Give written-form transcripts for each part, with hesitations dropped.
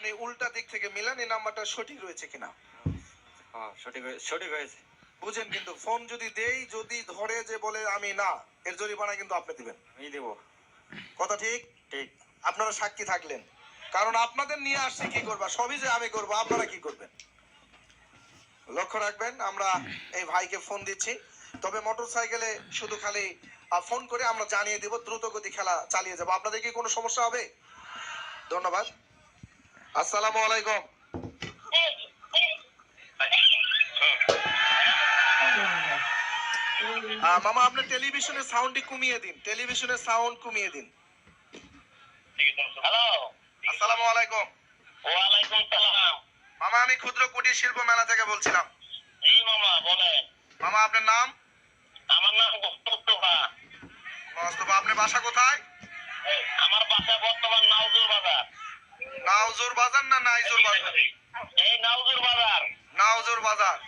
আপনি উল্টা দিক থেকে মিলান এই নাম্বারটা সঠিক রয়েছে কিনা। সঠিক হয়েছে। বুঝেন, কিন্তু ফোন যদি দেই, যদি ধরে যে বলে আমি না, এর জরিমানা কিন্তু আপনি দিবেন। আমি দেব। কথা ঠিক? ঠিক। আপনারা সাক্ষী থাকলেন, কারণ আপনাদের নিয়ে আসছে কি করবা, সবই যে আমি করবো, আপনারা কি করবেন লক্ষ্য রাখবেন। আমরা এই ভাইকে ফোন দিচ্ছি, তবে মোটরসাইকেলে শুধু খালি ফোন করে আমরা জানিয়ে দিব, দ্রুত গতি খেলা চালিয়ে যাবো। আপনাদের কি কোনো সমস্যা হবে? ধন্যবাদ। আসসালামু আলাইকুম। মামা আপনি টেলিভিশনের সাউন্ডটি কমিয়ে দিন, টেলিভিশনের সাউন্ড কমিয়ে দিন। হ্যালো, আসসালামু আলাইকুম। ওয়ালাইকুম সালাম। মামা আমি ক্ষুদ্র কুটির শিল্প মেলা থেকে বলছিলাম। জি মামা বলেন। মামা আপনার নাম? আমার নাম মোস্তফা। মোস্তফা, আপনার বাসা কোথায়? আমার বাসা বর্তমান নাউজুর বাজার। নাউজুর বাজার না নাইজুর বাজার? এই নাউজুর বাজার। নাউজুর বাজার।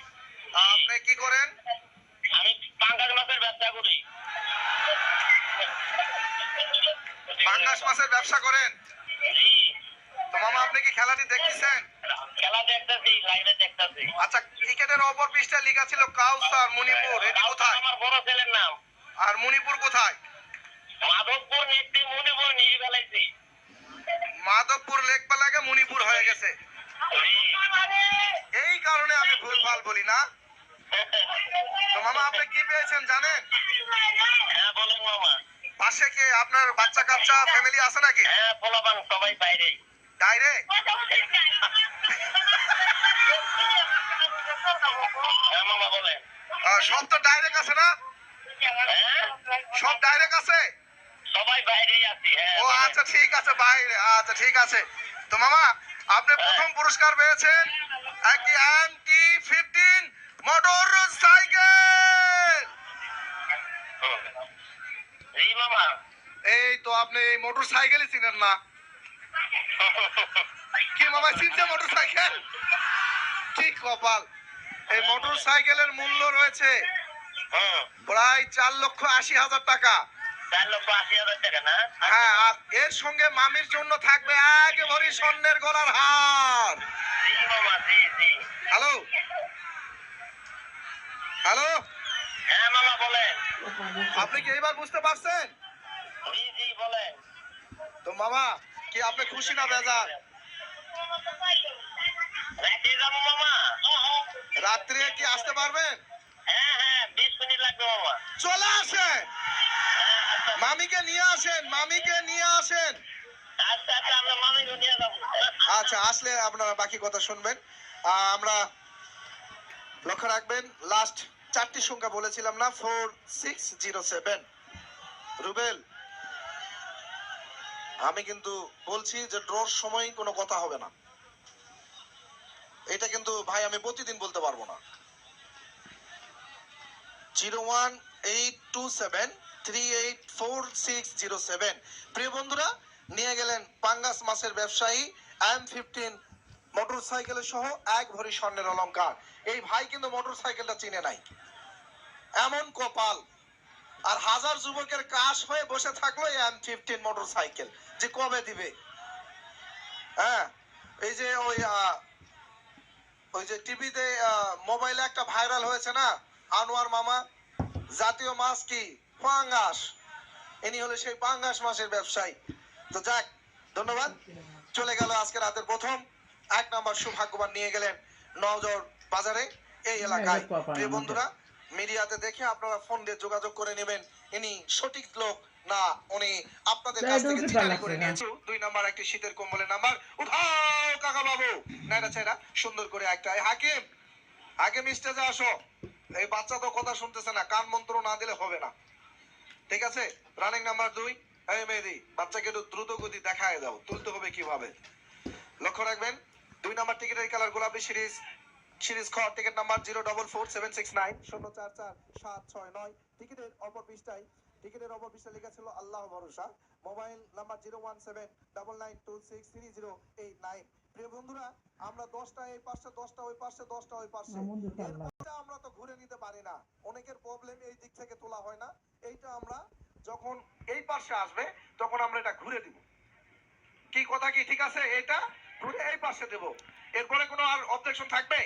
আপনি কি করেন? আমি পাঙ্গাস মাছের ব্যবসা করি। পাঙ্গাস মাছের ব্যবসা করেন? জি। তো মামা আপনি কি খেলাটি দেখতেছেন? খেলা দেখতেছি, লাইভে দেখতেছি। আচ্ছা, ক্রিকেটের অপর পৃষ্ঠায় লেখা ছিল কাউসার মণিপুর, এটি কোথায়? আমার বড় ছেলের নাম। আর মণিপুর কোথায়? মাধবপুর নেত্রী মণিপুর নিয়ে ফেলাইছি। মাধবপুর লেখবা লাগে মণিপুর হয়ে গেছে। এই কারণে আমি ভুলভাল বলি না। তো মামা আপনি কি পেয়েছেন জানেন? হ্যাঁ বলেন মামা। পাশে কে আপনার বাচ্চা কাচ্চা ফ্যামিলি আছে নাকি? হ্যাঁ পোলাপান সবাই বাইরে। ডাইরেক্ট? হ্যাঁ মামা বলেন। সব তো ডাইরেক্ট আছে না? হ্যাঁ সব ডাইরেক্ট আছে? সবাই বাইরেই আছি। হ্যাঁ ও আচ্ছা ঠিক আছে, বাইরে। আচ্ছা ঠিক আছে। তো মামা আপনি প্রথম পুরস্কার পেয়েছেন একটি MT-15 মোটর সাইকেল। জি মামা। এই তো আপনি এই মোটর সাইকেলই চিনেন না? কি মামা চিনছে মোটর সাইকেল? ঠিক কপাল। এই মোটর সাইকেলের মূল্য রয়েছে প্রায় 4,80,000 টাকা। 4,80,000 টাকা না? হ্যাঁ, আর এর সঙ্গে মামির জন্য থাকবে এক ভরি স্বর্ণের গলার হার। জি মামা, জি জি। হ্যালো হ্যালো, হ্যাঁ মামা বলেন। আপনি কি এইবার বুঝতে পারছেন? জি জি বলেন। তো মামা কি আপনি খুশি না বেজার? রাতে যাবো মামা। রাত্রে কি আসতে পারবেন? হ্যাঁ হ্যাঁ 20 মিনিট লাগবে মামা। চলে আসেন, মামিকে নিয়ে আসেন, মামিকে নিয়ে আসেন। আচ্ছা আচ্ছা আমরা মামিকে নিয়ে যাবো। আচ্ছা আসলে আপনারা বাকি কথা শুনবেন। আমরা লক্ষ্য রাখবেন, লাস্ট 4টি সংখ্যা বলেছিলাম না, 4607। রুবেল আমি কিন্তু বলছি যে ড্রর সময় কোনো কথা হবে না, এটা কিন্তু ভাই আমি প্রতিদিন বলতে পারবো না। 01827384607। প্রিয় বন্ধুরা, নিয়ে গেলেন পাঙ্গাস মাছের ব্যবসায়ী M-15 মোটর সাইকেলের সহ এক ভরি স্বর্ণের অলংকার। এই ভাই কিন্তু মোটর সাইকেলটা চিনে নাই, এমন কপাল। আর হাজার যুবকের কাশ হয়ে বসে থাকলো M-15 মোটর সাইকেল যে কবে দিবে। হ্যাঁ, এই যে ওই যে টিভিতে মোবাইলে একটা ভাইরাল হয়েছে না, আনোয়ার মামা জাতীয় মাছ কি পাঙ্গাস, ইনি হলো সেই পাঙ্গাস মাছের ব্যবসায়ী। তো যাক, ধন্যবাদ। চলে গেল আজকে রাতের প্রথম 1 নাম্বার সৌভাগ্যবান নিয়ে গেলেন নওজোর বাজারে এই এলাকায়। প্রিয় বন্ধুরা, মিডিয়াতে দেখে আপনারা ফোন দিয়ে যোগাযোগ করে নেবেন ইনি সঠিক লোক না উনি আপনাদের কাছ থেকে চিটারি করে নিয়েছে। 2 নাম্বার একটি শীতের কম্বলের নাম্বার উঠাও কাকা বাবু, নাইরা ছেড়া সুন্দর করে একটা। হাকিম, হাকিম স্টেজে আসো। এই বাচ্চা তো কথা শুনতেছে না, কান মন্ত্র না দিলে হবে না, ঠিক আছে? রানিং নাম্বার 2, এই মেহেদি বাচ্চাকে একটু দ্রুত গতি দেখায় দাও, তুলতে হবে কিভাবে লক্ষ্য রাখবেন। 2 নাম্বার টিকেটের কালার গোলাপি সিরিজ খ, টিকেট নাম্বার 0447690447769। টিকেটের অপর পৃষ্ঠায় লেখা ছিল আল্লাহ ভরসা। Mobile number 01799263089। প্রিয় বন্ধুরা, আমরা 10টা এই পাশে, 10টা ওই পাশে, 10টা ওই পাশে, আমরা তো ঘুরে নিতে পারি না, অনেকের প্রবলেম এই দিক থেকে তোলা হয় না। এইটা আমরা যখন এই পাশে আসবে তখন আমরা এটা ঘুরে দিব। কি কথা কি ঠিক আছে? এটা ঘুরে এই পাশে মাসে দেব। এরপরে কোনো আর অবজেকশন থাকবে?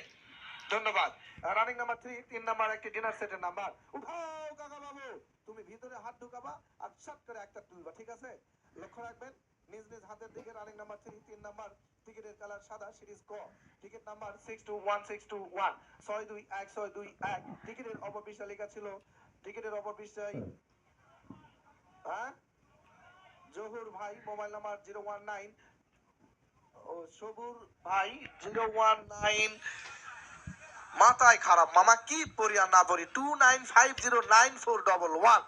ধন্যবাদ। রানিং নাম্বার 3 3 নাম্বার একটি ডিনার সেটের নাম্বার। উঠাও কাকা বাবু, তুমি ভিতরে হাত ঢুকাবা আর শট করে একটা তুলবা, ঠিক আছে? লক্ষ্য রাখবেন নিজ নিজ হাতের দিকে। রানিং নাম্বার 3 3 নাম্বার টিকেটের কালার সাদা, সিরিজ ক, টিকিট নাম্বার 621621 621621। টিকিটের অপর পৃষ্ঠায় লেখা ছিল, টিকিটের অপর পৃষ্ঠায় হ্যাঁ জহুর ভাই মোবাইল নাম্বার 019 ও সবুর ভাই 019। মাথায় খারাপ মামা, কি পড়ি আর না পড়ি। 29509411।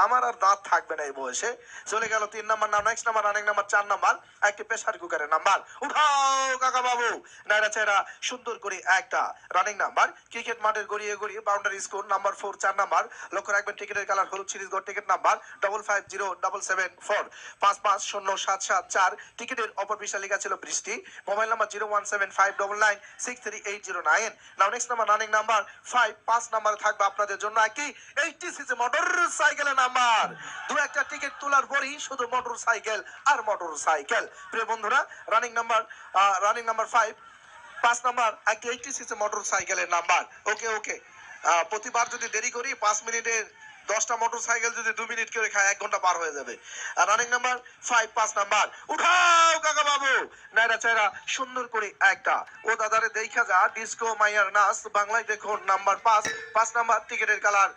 আমার আর দাঁত থাকবে না এই বয়সে। চলে গেল 3 নাম্বার নাম। Next number running number 4 number একটি প্রেসার কুকারের নাম্বার। উঠাও কাকা বাবু, নাইরা চেরা সুন্দর করে একটা রানিং নাম্বার ক্রিকেট মাঠের গড়িয়ে গড়িয়ে বাউন্ডারি স্কোর নাম্বার 4 4 নাম্বার। লক্ষ্য রাখবেন টিকিটের কালার হলুদ, সিরিজ গড়, টিকিট নাম্বার 550774 550774। টিকিটের অপর পৃষ্ঠা লেখা ছিল বৃষ্টি, mobile number 01759963809। Now next number running number 5 5 number থাকবে আপনাদের জন্য একটি 80 সিসি মোটর সাইকেলের নাম্বার। দু একটা টিকিট তোলার পরই শুধু মোটর সাইকেল আর মোটর সাইকেল। প্রিয় বন্ধুরা, রানিং নাম্বার 5 নাম্বার একটি 80 সিসি মোটর সাইকেলের নাম্বার। ওকে ওকে, প্রতিবার যদি দেরি করি 5 মিনিটের 10টা মোটর সাইকেল যদি 2 মিনিট করে খায় 1 ঘন্টা পার হয়ে যাবে। আর রানিং নাম্বার 5 নাম্বার। উঠাও কাকা বাবু, নাইরা চাইরা সুন্দর করে একটা ও দাদারে দেখা যা ডিস্কো মাইয়ার নাচ বাংলায় দেখুন নাম্বার 5 নাম্বার টিকিটের কালার।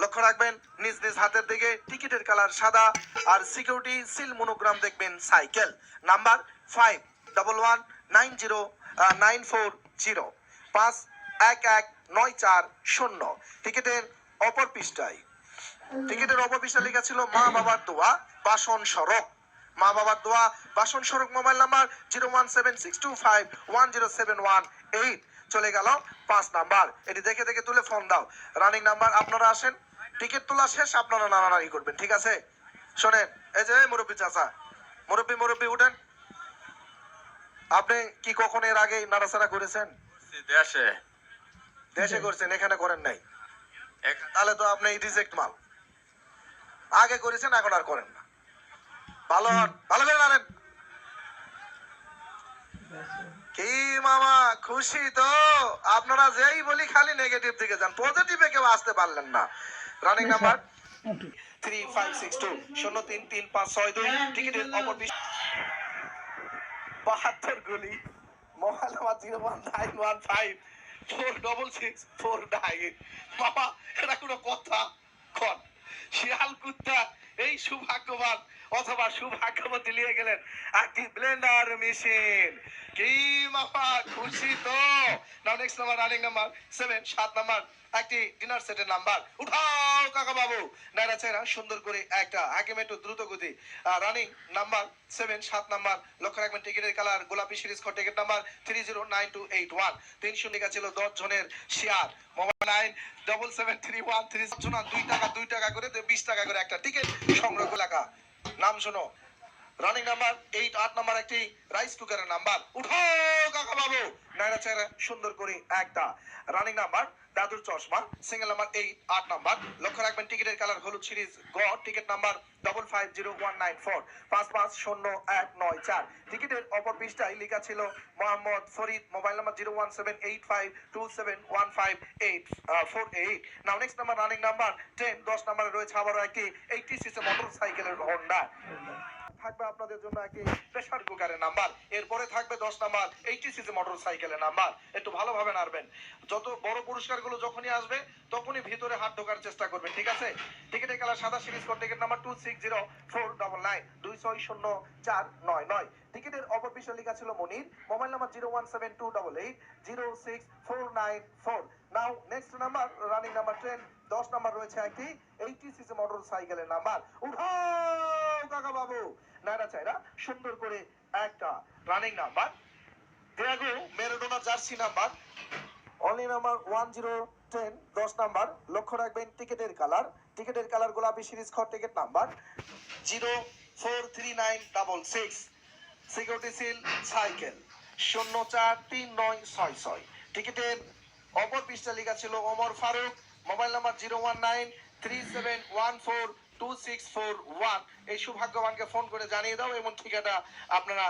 লক্ষ্য রাখবেন নিজ নিজ হাতের দিকে। টিকিটের কালার সাদা আর সিকিউরিটি সিল মনোগ্রাম দেখবেন সাইকেল। নাম্বার 51190940 511940। টিকিটের অপর পৃষ্ঠায় লেখা ছিল মা বাবার দোয়া বাসন সড়ক। মা বাবার দোয়া বাসন সড়ক। Mobile number 01762510718। চলে গেল 5 নাম্বার। এটি দেখে দেখে তুলে ফোন দাও। রানিং নাম্বার আপনারা আসেন, টিকিট তোলা শেষ, আপনারা নাড়ানাড়ি করবেন, ঠিক আছে? শোনেন, এই যে মুরব্বী চাচা, মুরব্বী উঠেন। আপনি কি কখন এর আগে নাড়াচাড়া করেছেন? দেশে দেশে করছেন, এখানে করেন নাই? তাহলে তো আপনি রিজেক্ট মাল। আগে করেছেন, এখন আর করেন না। ভালো হন, ভালো করে নাড়েন। কি মামা খুশি তো? আপনারা যেই বলি খালি নেগেটিভ দিকে যান, পজিটিভে কেউ আসতে পারলেন না। Running number 3562 033562। টিকিটের অপর 72 গুলি। Mobile number 01915466469। মামা এটা কোনো কথা কন? শিয়াল কুত্তা এই সৌভাগ্যবান অথবা সৌভাগ্যবতী নিয়ে গেলেন একটি ব্লেন্ডার মেশিন। কি মামা খুশি তো? Now next number running number 7 number একটি ডিনার সেটের নাম্বার। উঠাও কাকা বাবু, নাইরা চেরা সুন্দর করে একটা হাকিম একটু দ্রুত গতি। Running number 7 number. লক্ষ্য রাখবেন টিকিটের কালার গোলাপি, সিরিজ খ, টিকিট নাম্বার 309281। 300 লেখা ছিল 10 জনের শেয়ার। মোবাইল 977313 জন 2 টাকা করে 20 টাকা করে একটা টিকিট সংগ্রহ লেখা। নাম শোনো, রানিং নাম্বার 8 নাম্বার একটি রাইস কুকারের নাম্বার। উঠাও কাকা বাবু, নাইরা চেরা সুন্দর করে একটা রানিং নাম্বার দাদুর চশমা সিঙ্গেল নাম্বার 8 নাম্বার। লক্ষ্য রাখবেন টিকিটের কালার হলুদ, সিরিজ গ, টিকিট নাম্বার 550194 550194। টিকিটের অপর পৃষ্ঠায় লেখা ছিল মোহাম্মদ ফরিদ, মোবাইল নাম্বার 01785271548। নাও নেক্সট নাম্বার রানিং নাম্বার 10 10 নাম্বারে রয়েছে আবারও একটি 80 সিসি মোটর সাইকেলের হোন্ডা। থাকবে আপনাদের জন্য একটি প্রেসার কুকারের নাম্বার। এরপরে থাকবে 10 নাম্বার 80 সিসি মোটর সাইকেলের নাম্বার। একটু ভালোভাবে নাড়বেন। যত বড় পুরস্কারগুলো যখনই আসবে তখনই ভিতরে হাত ঢোকার চেষ্টা করবেন, ঠিক আছে? টিকিটের কালার সাদা, সিরিজ কোড, টিকিট নাম্বার 260499 260499। টিকিটের অপর পৃষ্ঠায় লেখা ছিল Monir, mobile number 01728806494। Now next number running number 10 10 number রয়েছে একটি 80 সিসি মোটর সাইকেলের নাম্বার। উঠাও কাকা বাবু, নাইরা চাইরা সুন্দর করে একটা running number Diego Maradona jersey number only number 1010 10 number. লক্ষ্য রাখবেন টিকিটের কালার গোলাপি, সিরিজ খ, ticket number 043966। Security seal cycle 043966। টিকিটের অপর পৃষ্ঠা লেখা ছিল ওমর ফারুক, মোবাইল নাম্বার 01937142641। এই সৌভাগ্যবানকে ফোন করে জানিয়ে দাও এবং ঠিকানা আপনারা